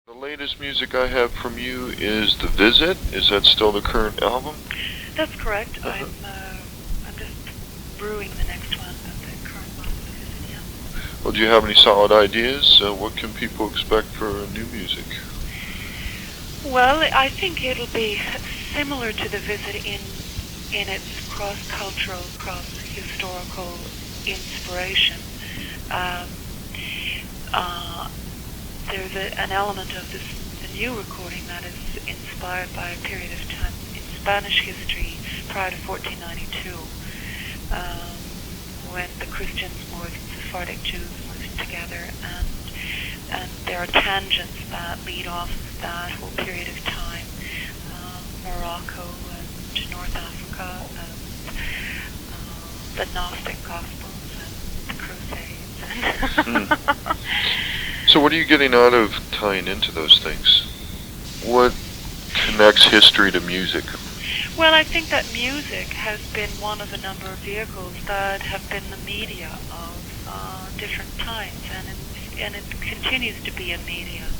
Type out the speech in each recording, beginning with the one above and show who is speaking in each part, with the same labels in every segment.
Speaker 1: The latest music I have from you is The Visit. Is that still the current album?
Speaker 2: That's correct. I'm just brewing the next one, but the current one is The Visit, yeah.
Speaker 1: Well, do you have any solid ideas? What can people expect for new music?
Speaker 2: Well, I think it'll be similar to The Visit in its cross-cultural, cross-historical inspiration. There's an element of the new recording that is inspired by a period of time in Spanish history prior to 1492, when the Christians moved and Sephardic Jews moved together, and there are tangents that lead off of that whole period of time, Morocco and North Africa, and the Gnostic Gospels and the Crusades.
Speaker 1: So what are you getting out of tying into those things? What connects history to music?
Speaker 2: Well, I think that music has been one of a number of vehicles that have been the media of different times, and it continues to be a media.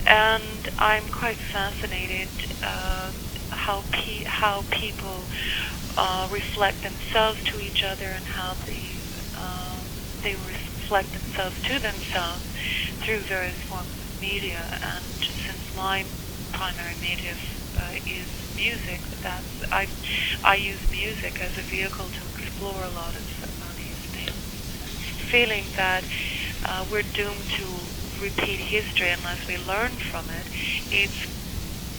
Speaker 2: And I'm quite fascinated how people reflect themselves to each other, and how they reflect themselves to themselves through various forms of media. And since my primary media is music, I use music as a vehicle to explore a lot of these things. Feeling that we're doomed to repeat history unless we learn from it. It's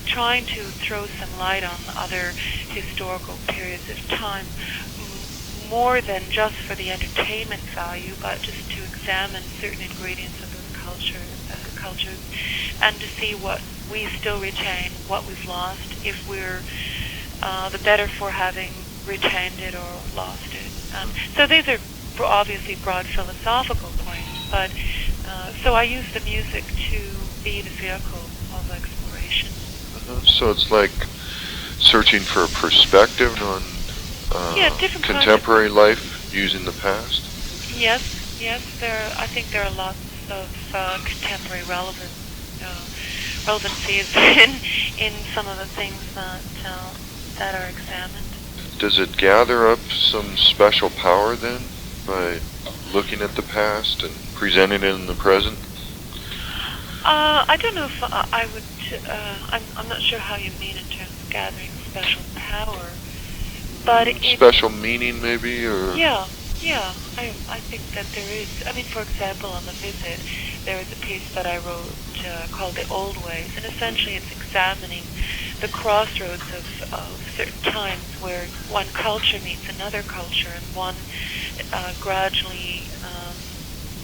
Speaker 2: trying to throw some light on other historical periods of time, more than just for the entertainment value, but just to examine certain ingredients of those cultures, and to see what we still retain, what we've lost, if we're the better for having retained it or lost it. So these are obviously broad philosophical points, but so I use the music to be the vehicle of exploration.
Speaker 1: So it's like searching for a perspective on
Speaker 2: different
Speaker 1: contemporary life using the past?
Speaker 2: Yes. I think there are lots of contemporary relevancies in some of the things that are examined.
Speaker 1: Does it gather up some special power then by looking at the past and presenting it in the present?
Speaker 2: I don't know if I would. I'm not sure how you mean in terms of gathering special power, but
Speaker 1: special meaning, maybe, or
Speaker 2: yeah. I think that there is. I mean, for example, on The Visit, there is a piece that I wrote called "The Old Ways," and essentially it's examining the crossroads of certain times where one culture meets another culture, and one gradually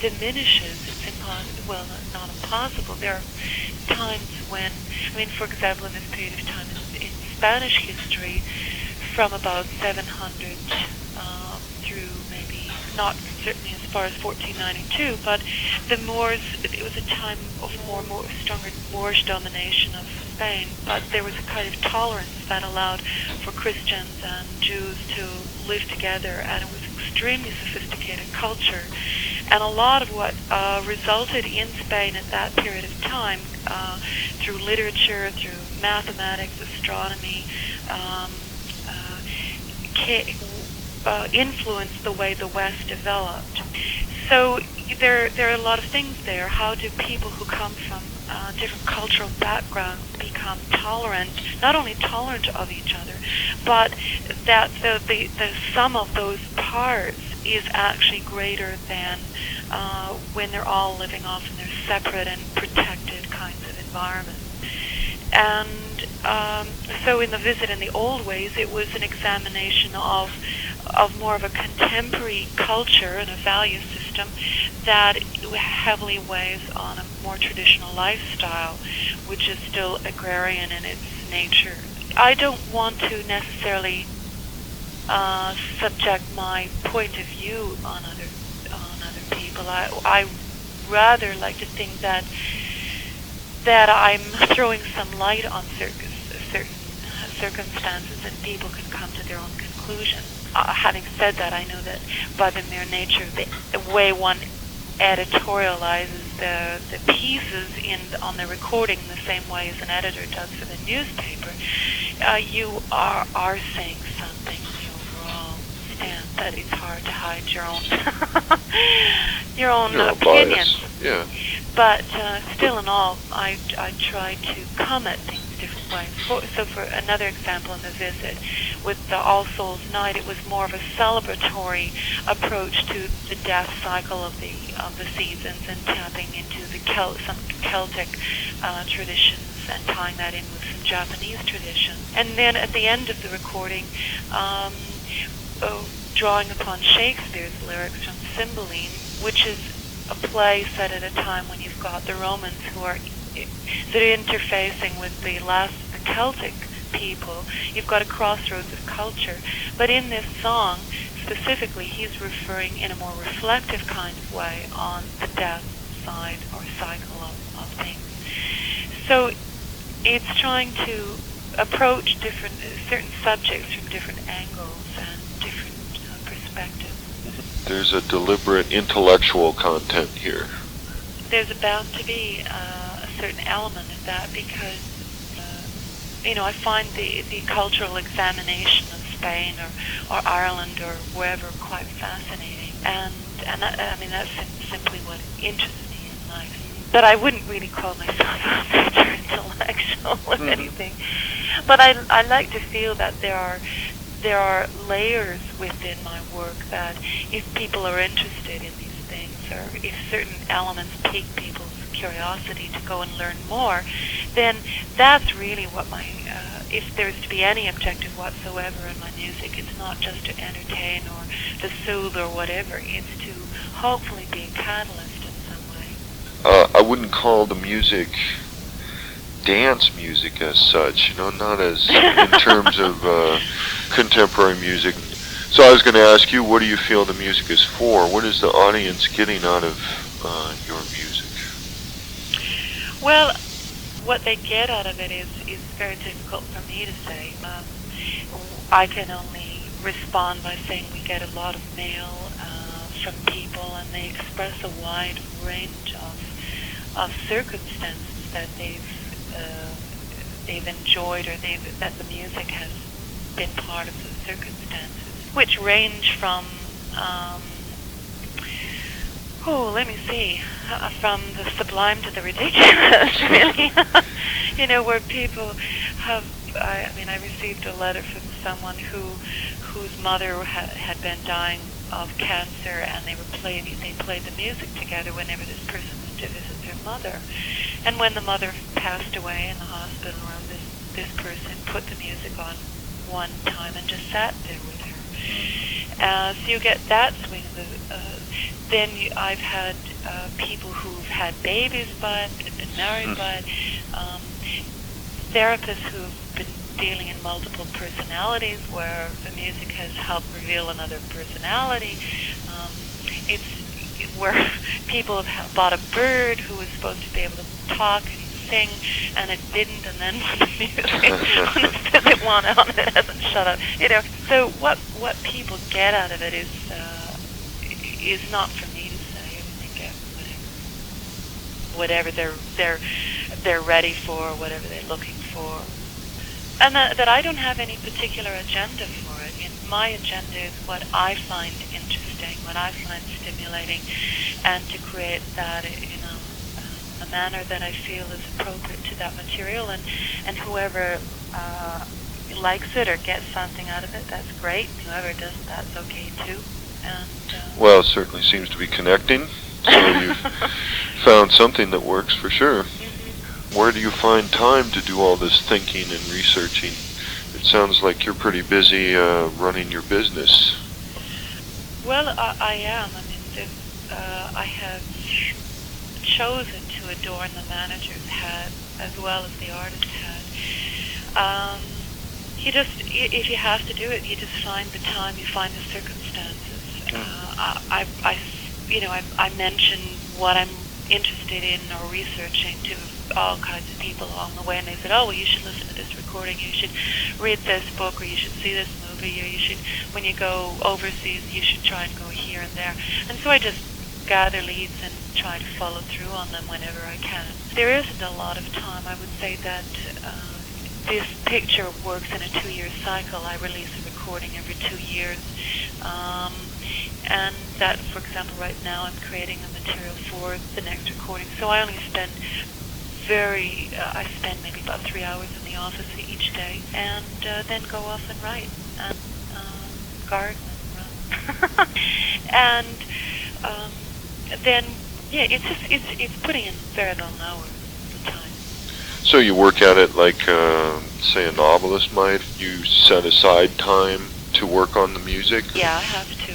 Speaker 2: diminishes. It's impossible. Well, not impossible. There are times when, I mean, for example, in this period of time in Spanish history, from about 700 through maybe not certainly as far as 1492, but the Moors. It was a time of stronger Moorish domination of Spain, but there was a kind of tolerance that allowed for Christians and Jews to live together, and it was extremely sophisticated culture. And a lot of what resulted in Spain at that period of time, through literature, through mathematics, astronomy, influenced the way the West developed. So there are a lot of things there. How do people who come from different cultural backgrounds become tolerant, not only tolerant of each other, but that the sum of those parts is actually greater than when they're all living off in their separate and protected kinds of environments. And so in The Visit in the Old Ways, it was an examination of more of a contemporary culture and a value system that heavily weighs on a more traditional lifestyle, which is still agrarian in its nature. I don't want to necessarily subject my point of view on other people. I rather like to think that I'm throwing some light on certain circumstances, and people can come to their own conclusions. Having said that, I know that by the mere nature of the way one editorializes the pieces on the recording the same way as an editor does for the newspaper, you are saying something in the overall stance that it's hard to hide your own your own opinions.
Speaker 1: Bias. Yeah.
Speaker 2: But still, in all, I try to come at things different ways. So, for another example, in the visit with the All Souls Night, it was more of a celebratory approach to the death cycle of the seasons, and tapping into some Celtic traditions and tying that in with some Japanese traditions. And then at the end of the recording, drawing upon Shakespeare's lyrics from Cymbeline, which is a play set at a time when you've got the Romans who are interfacing with the Celtic people. You've got a crossroads of culture. But in this song, specifically, he's referring in a more reflective kind of way on the death side or cycle of things. So it's trying to approach certain subjects from different angles and different perspectives.
Speaker 1: There's a deliberate intellectual content here.
Speaker 2: There's bound to be a certain element of that because, I find the cultural examination of Spain or Ireland or wherever quite fascinating. And that's simply what interests me in life. But I wouldn't really call myself a major intellectual or anything. But I like to feel that there are layers within my work that if people are interested in these things, or if certain elements pique people's curiosity to go and learn more, then that's really what if there's to be any objective whatsoever in my music, it's not just to entertain or to soothe or whatever, it's to hopefully be a catalyst in some way.
Speaker 1: I wouldn't call the music dance music as such, not as in terms of contemporary music. So I was going to ask you, what do you feel the music is for? What is the audience getting out of your music?
Speaker 2: Well, what they get out of it is very difficult for me to say. I can only respond by saying we get a lot of mail from people, and they express a wide range of circumstances that they've enjoyed, or that the music has been part of those circumstances, which range from from the sublime to the ridiculous, really. Where people have, I received a letter from someone whose mother had been dying of cancer, and they played the music together whenever this person was to visit their mother. And when the mother passed away in the hospital room, this person put the music on one time and just sat there with her. So you get that swing. Then I've had people who've had babies by it, been married by it, therapists who've been dealing in multiple personalities, where the music has helped reveal another personality. It's where people have bought a bird who was supposed to be able to talk and sing, and it didn't, and then when the music it went on, it hasn't shut up. So what people get out of it is not for me to say. They get whatever they're ready for, whatever they're looking for, and that I don't have any particular agenda for it. My agenda is what I find interesting, what I find stimulating, and to create that in a manner that I feel is appropriate to that material, and whoever likes it or gets something out of it, that's great. Whoever doesn't, that's okay too. And
Speaker 1: well, it certainly seems to be connecting, so you've found something that works for sure. Mm-hmm. Where do you find time to do all this thinking and researching? It sounds like you're pretty busy running your business.
Speaker 2: Well, I am. I have chosen to adorn the manager's hat as well as the artist's hat. If you have to do it, you just find the time, you find the circumstances. I mention what I'm interested in or researching to all kinds of people along the way, and they said, oh, well, you should listen to this recording, you should read this book, or you should see this movie, or you should, when you go overseas, you should try and go here and there. And so I just gather leads and try to follow through on them whenever I can. There isn't a lot of time. I would say that this picture works in a 2-year cycle. I release a recording every 2 years. And that, for example, right now I'm creating the material for the next recording. So I only spend I spend maybe about 3 hours in the office each day, and then go off and write and garden and run. And then, yeah, it's putting in very long hours of time.
Speaker 1: So you work at it like, say, a novelist might? You set aside time to work on the music?
Speaker 2: Yeah, I have to.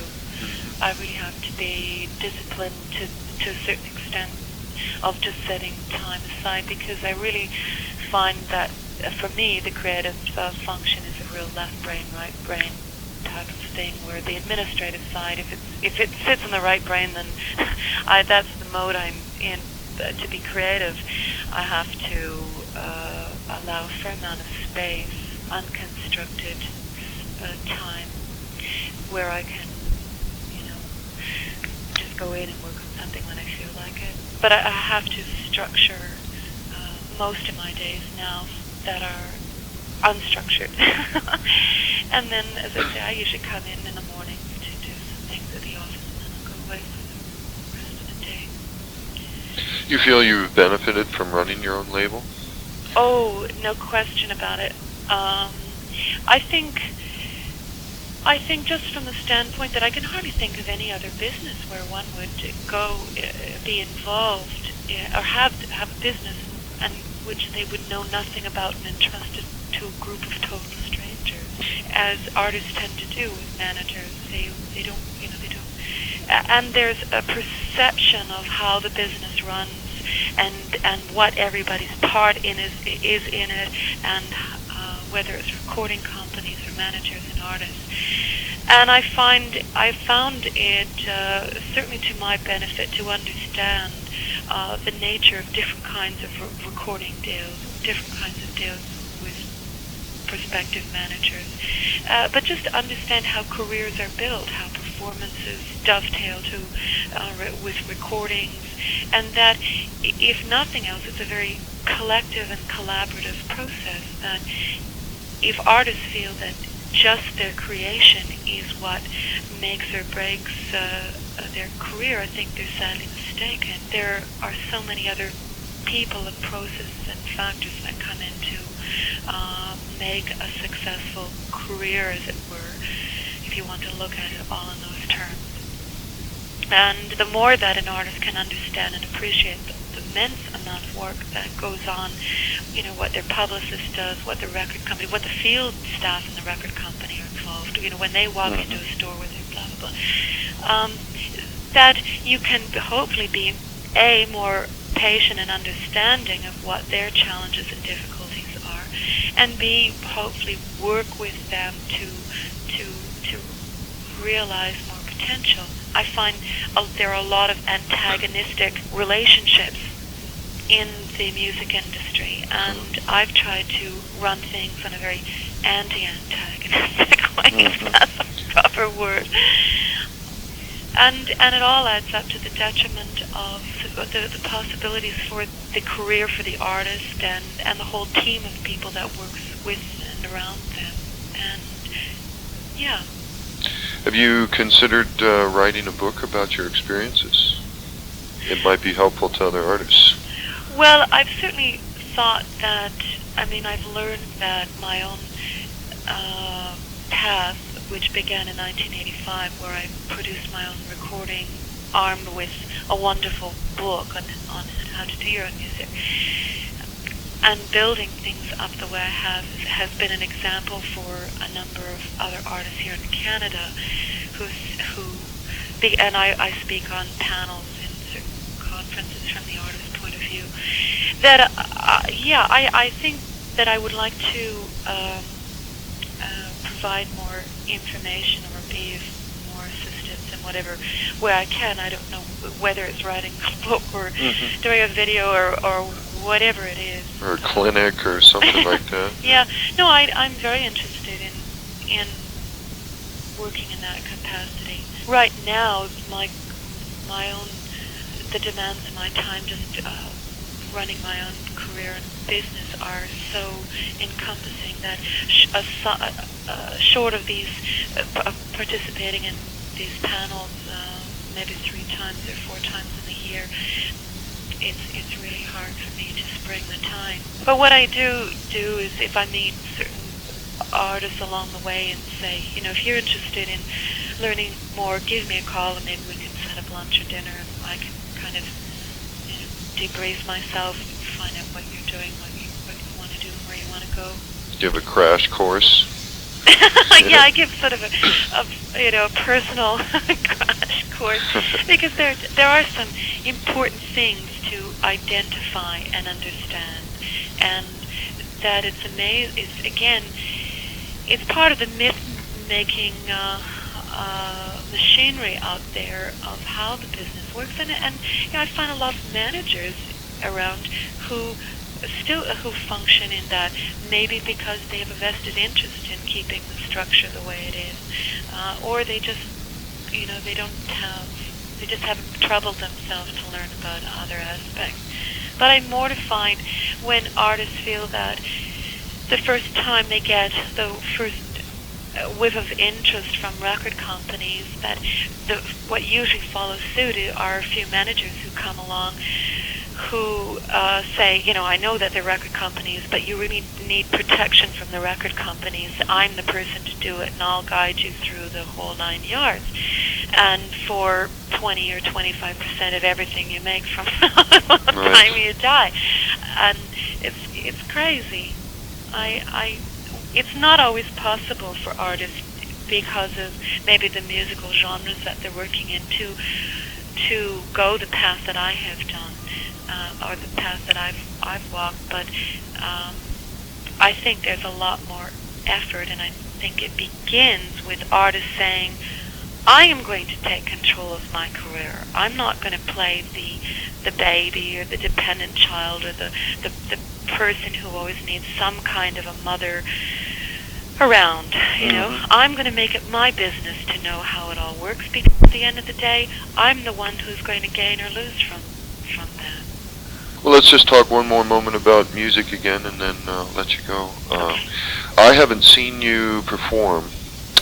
Speaker 2: I really have to be disciplined to a certain extent of just setting time aside, because I really find that for me the creative function is a real left brain, right brain type of thing, where the administrative side, if it sits in the right brain, then that's the mode I'm in. To be creative, I have to allow a fair amount of space, unconstructed time, where I can, just go in and work on something when I feel like it. But I have to structure most of my days now that are unstructured. And then, as I say, I usually come in the morning to do some things at the office, and then I'll go away for the rest of the day.
Speaker 1: You feel you've benefited from running your own label?
Speaker 2: Oh, no question about it. I think just from the standpoint that I can hardly think of any other business where one would go be involved or have a business and which they would know nothing about and entrust it to a group of total strangers, as artists tend to do with managers. They don't. And there's a perception of how the business runs and what everybody's part in is in it, and whether it's recording companies or managers and artists. And I found it certainly to my benefit to understand the nature of different kinds of recording deals, different kinds of deals with prospective managers, but just to understand how careers are built, how performances dovetail with recordings, and that if nothing else, it's a very collective and collaborative process. That if artists feel that just their creation is what makes or breaks their career, I think they're sadly mistaken. There are so many other people and processes and factors that come in to make a successful career, as it were, if you want to look at it all in those terms. And the more that an artist can understand and appreciate the immense amount of work that goes on, what their publicist does, what the record company, what the field staff in the record company are involved, when they walk into a store with their blah, blah, blah, that you can hopefully be, A, more patient and understanding of what their challenges and difficulties are, and B, hopefully work with them to realize more potential. I find there are a lot of antagonistic relationships in the music industry, and I've tried to run things in a very anti-antagonistic way, if that's a proper word. And it all adds up to the detriment of the possibilities for the career for the artist and the whole team of people that works with and around them. And, yeah.
Speaker 1: Have you considered writing a book about your experiences? It might be helpful to other artists.
Speaker 2: Well, I've certainly thought that, I've learned that my own path, which began in 1985, where I produced my own recording armed with a wonderful book on how to do your own music, and building things up the way I have has been an example for a number of other artists here in Canada and I speak on panels in certain conferences from the artist's point of view, that I think that I would like to provide more information or be of more assistance in whatever way I can. I don't know whether it's writing a book or doing a video or whatever it is.
Speaker 1: Or a clinic or something like that.
Speaker 2: Yeah. No, I'm very interested in working in that capacity. Right now, my own the demands of my time, just running my own career and business, are so encompassing that short of these participating in these panels maybe 3 times or 4 times in the year, it's really hard for me to spring the time. But what I do is, if I meet certain artists along the way and say, if you're interested in learning more, give me a call and maybe we can set up lunch or dinner and I can kind of debrief myself, find out what you're doing, what you want to do, where you want to go.
Speaker 1: Do you have a crash course?
Speaker 2: Yeah, I give sort of a personal crash course, because there are some important things to identify and understand, and that it's amazing. It's part of the myth-making machinery out there of how the business works, and I find a lot of managers around who function in that, maybe because they have a vested interest in keeping the structure the way it is, or they just haven't troubled themselves to learn about other aspects. But I'm mortified when artists feel that the first time they get the first whiff of interest from record companies, that what usually follows suit are a few managers who come along who say, I know that they're record companies, but you really need protection from the record companies. I'm the person to do it, and I'll guide you through the whole 9 yards. And for 20 or 25% of everything you make from the time you die. And it's crazy. It's not always possible for artists, because of maybe the musical genres that they're working in, to go the path that I have done, or the path that I've walked. But I think there's a lot more effort, and I think it begins with artists saying, I am going to take control of my career. I'm not going to play the baby or the dependent child or the person who always needs some kind of a mother around. I'm going to make it my business to know how it all works, because at the end of the day, I'm the one who's going to gain or lose from that.
Speaker 1: Well, let's just talk one more moment about music again, and then I'll let you go.
Speaker 2: Okay.
Speaker 1: I haven't seen you perform,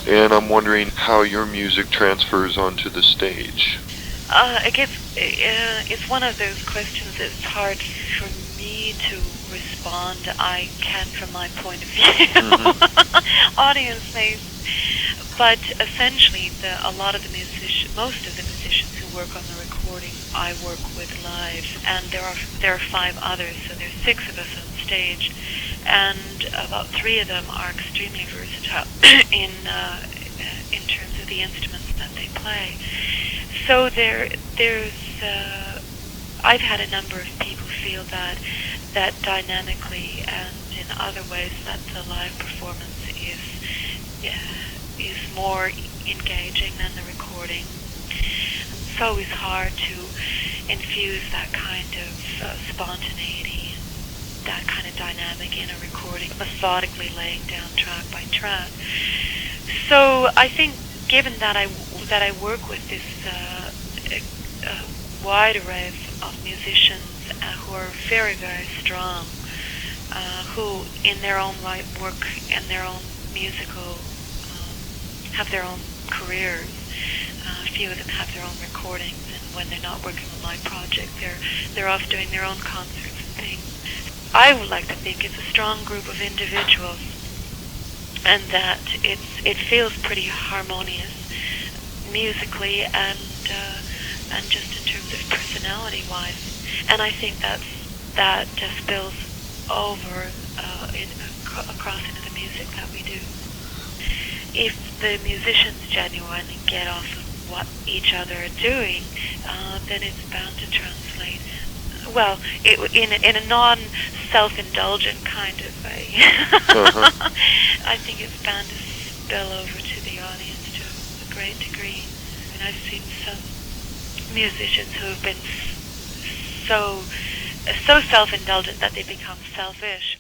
Speaker 1: and I'm wondering how your music transfers onto the stage.
Speaker 2: It's one of those questions that's hard for me to respond. I can from my point of view.
Speaker 1: Mm-hmm.
Speaker 2: Audience may. But essentially, most of the musicians who work on the recording, I work with live, and there are 5 others, so there's 6 of us on stage, and about 3 of them are extremely versatile in terms of the instruments that they play. So there's I've had a number of people feel that dynamically and in other ways that the live performance is more engaging than the recording. It's always hard to infuse that kind of spontaneity and that kind of dynamic in a recording, methodically laying down track by track. So I think, given that I work with this wide array of musicians who are very, very strong, who in their own right work and their own musical, have their own careers. A few of them have their own recordings, and when they're not working on live projects, they're off doing their own concerts and things. I would like to think it's a strong group of individuals, and that it feels pretty harmonious musically and just in terms of personality-wise. And I think that spills over across into the music that we do. If the musicians genuinely get off of what each other are doing, then it's bound to translate. Well, in a non-self-indulgent kind of way. I think it's bound to spill over to the audience to a great degree. And I've seen some musicians who have been so self-indulgent that they become selfish.